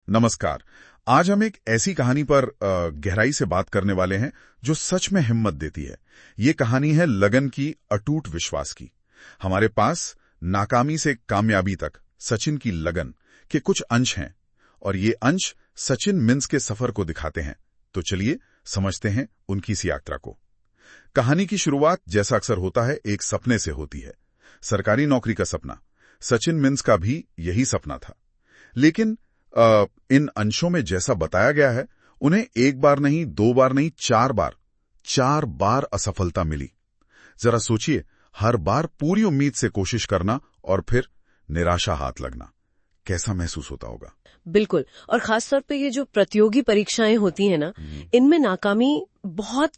नमस्कार। आज हम एक ऐसी कहानी पर गहराई से बात करने वाले हैं जो सच में हिम्मत देती है। ये कहानी है लगन की, अटूट विश्वास की। हमारे पास नाकामी से कामयाबी तक सचिन की लगन के कुछ अंश हैं और ये अंश सचिन मिन्स के सफर को दिखाते हैं। तो चलिए समझते हैं उनकी इस यात्रा को। कहानी की शुरुआत जैसा अक्सर होता है एक सपने से होती है। सरकारी नौकरी का सपना। सचिन मिन्स का भी यही सपना था। लेकिन इन अंशों में जैसा बताया गया है, उन्हें एक बार नहीं, दो बार नहीं, चार बार असफलता मिली। जरा सोचिए, हर बार पूरी उम्मीद से कोशिश करना और फिर निराशा हाथ लगना। कैसा महसूस होता होगा? बिल्कुल। और खास तौर पे ये जो प्रतियोगी परीक्षाएं होती हैं ना, इनमें नाकामी बहुत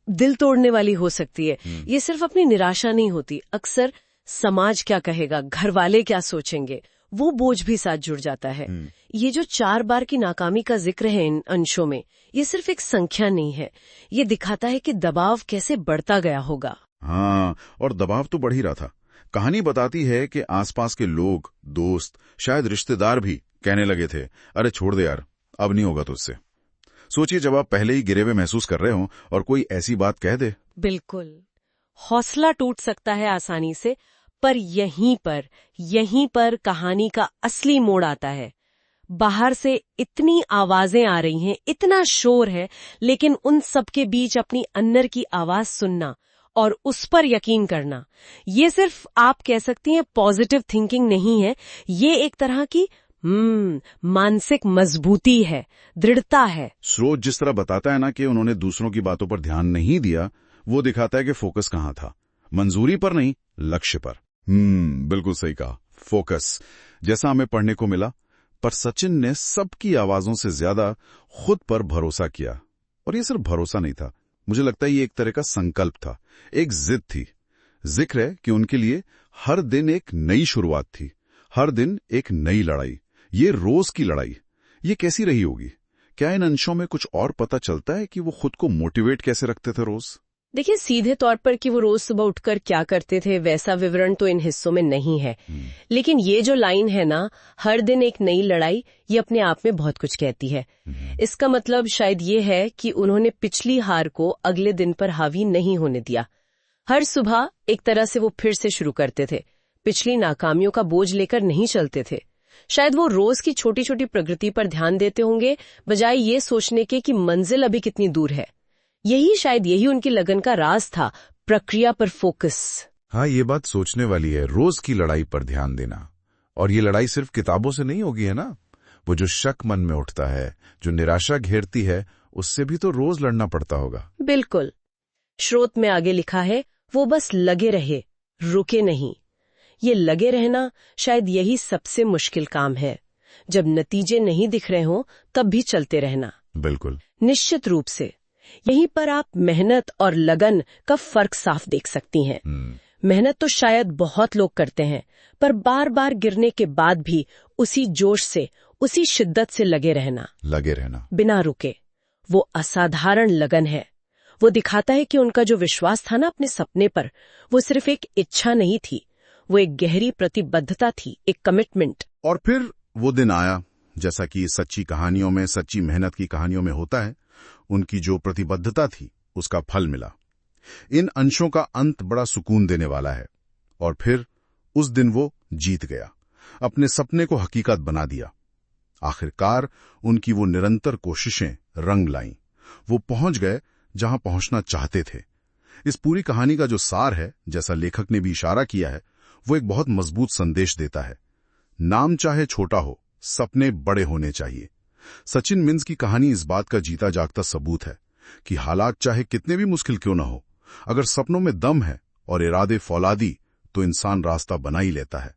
दिल तोड़ने वाली हो सकती है। ये सिर्फ अपनी निराशा नहीं होती, अक्सर समाज क्या कहेगा, घर वाले क्या सोचेंगे, वो बोझ भी साथ जुड़ जाता है। ये जो 4 बार की नाकामी का जिक्र है इन अंशों में, ये सिर्फ एक संख्या नहीं है, ये दिखाता है कि दबाव कैसे बढ़ता गया होगा। हाँ, और दबाव तो बढ़ ही रहा था। कहानी बताती है कि आसपास के लोग, दोस्त, शायद रिश्तेदार भी कहने लगे थे, अरे छोड़ दे यार, अब नहीं होगा तुझसे। सोचिए, जब आप पहले ही गिरे हुए महसूस कर रहे हो और कोई ऐसी बात कह दे। बिल्कुल, हौसला टूट सकता है आसानी से, पर यहीं पर कहानी का असली मोड़ आता है। बाहर से इतनी आवाजें आ रही हैं, इतना शोर है, लेकिन उन सब के बीच अपनी अंदर की आवाज सुनना और उस पर यकीन करना, ये सिर्फ आप कह सकती हैं पॉजिटिव थिंकिंग नहीं है, ये एक तरह की मानसिक मजबूती है, दृढ़ता है। स्रोत जिस तरह बताता है ना कि उन्होंने दूसरों की बातों पर ध्यान नहीं दिया, वो दिखाता है कि फोकस कहाँ था। मंजूरी पर नहीं, लक्ष्य पर। बिल्कुल सही कहा, फोकस। जैसा हमें पढ़ने को मिला, पर सचिन ने सबकी आवाजों से ज्यादा खुद पर भरोसा किया। और ये सिर्फ भरोसा नहीं था, मुझे लगता है ये एक तरह का संकल्प था, एक जिद थी। जिक्र है कि उनके लिए हर दिन एक नई शुरुआत थी, हर दिन एक नई लड़ाई। ये रोज की लड़ाई, ये कैसी रही होगी? क्या इन अंशों में कुछ और पता चलता है कि वो खुद को मोटिवेट कैसे रखते थे रोज? देखिए, सीधे तौर पर कि वो रोज सुबह उठकर क्या करते थे, वैसा विवरण तो इन हिस्सों में नहीं है। लेकिन ये जो लाइन है ना, हर दिन एक नई लड़ाई, ये अपने आप में बहुत कुछ कहती है। इसका मतलब शायद ये है कि उन्होंने पिछली हार को अगले दिन पर हावी नहीं होने दिया। हर सुबह एक तरह से वो फिर से शुरू करते थे, पिछली नाकामियों का बोझ लेकर नहीं चलते थे। शायद वो रोज की छोटी छोटी प्रगति पर ध्यान देते होंगे, बजाय ये सोचने के कि मंजिल अभी कितनी दूर है। यही उनकी लगन का राज था, प्रक्रिया पर फोकस। हाँ, ये बात सोचने वाली है, रोज की लड़ाई पर ध्यान देना। और ये लड़ाई सिर्फ किताबों से नहीं होगी, है ना? वो जो शक मन में उठता है, जो निराशा घेरती है, उससे भी तो रोज लड़ना पड़ता होगा। बिल्कुल। स्रोत में आगे लिखा है, वो बस लगे रहे, रुके नहीं। ये लगे रहना शायद यही सबसे मुश्किल काम है। जब नतीजे नहीं दिख रहे हो, तब भी चलते रहना। बिल्कुल, निश्चित रूप से। यहीं पर आप मेहनत और लगन का फर्क साफ देख सकती हैं। मेहनत तो शायद बहुत लोग करते हैं, पर बार बार गिरने के बाद भी उसी जोश से, उसी शिद्दत से लगे रहना बिना रुके, वो असाधारण लगन है। वो दिखाता है कि उनका जो विश्वास था ना अपने सपने पर, वो सिर्फ एक इच्छा नहीं थी, वो एक गहरी प्रतिबद्धता थी, एक कमिटमेंट। और फिर वो दिन आया, जैसा कि सच्ची कहानियों में, सच्ची मेहनत की कहानियों में होता है। उनकी जो प्रतिबद्धता थी, उसका फल मिला। इन अंशों का अंत बड़ा सुकून देने वाला है। और फिर उस दिन वो जीत गया, अपने सपने को हकीकत बना दिया। आखिरकार उनकी वो निरंतर कोशिशें रंग लाईं। वो पहुंच गए जहां पहुंचना चाहते थे। इस पूरी कहानी का जो सार है, जैसा लेखक ने भी इशारा किया है, वो एक बहुत मजबूत संदेश देता है। नाम चाहे छोटा हो, सपने बड़े होने चाहिए। सचिन मिन्स की कहानी इस बात का जीता जागता सबूत है कि हालात चाहे कितने भी मुश्किल क्यों न हो, अगर सपनों में दम है और इरादे फौलादी, तो इंसान रास्ता बना ही लेता है।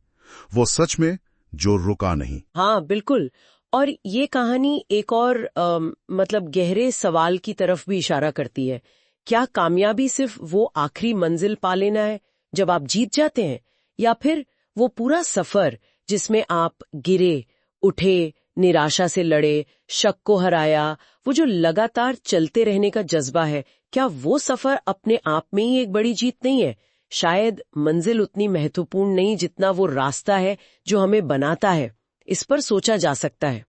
वो सच में जो रुका नहीं। हाँ, बिल्कुल। और ये कहानी एक और गहरे सवाल की तरफ भी इशारा करती है। क्या कामयाबी सिर्फ वो आखिरी मंजिल पा लेना है जब आप जीत जाते हैं, या फिर वो पूरा सफर जिसमें आप गिरे, उठे, निराशा से लड़े, शक को हराया, वो जो लगातार चलते रहने का जज्बा है, क्या वो सफर अपने आप में ही एक बड़ी जीत नहीं है? शायद मंजिल उतनी महत्वपूर्ण नहीं जितना वो रास्ता है जो हमें बनाता है। इस पर सोचा जा सकता है।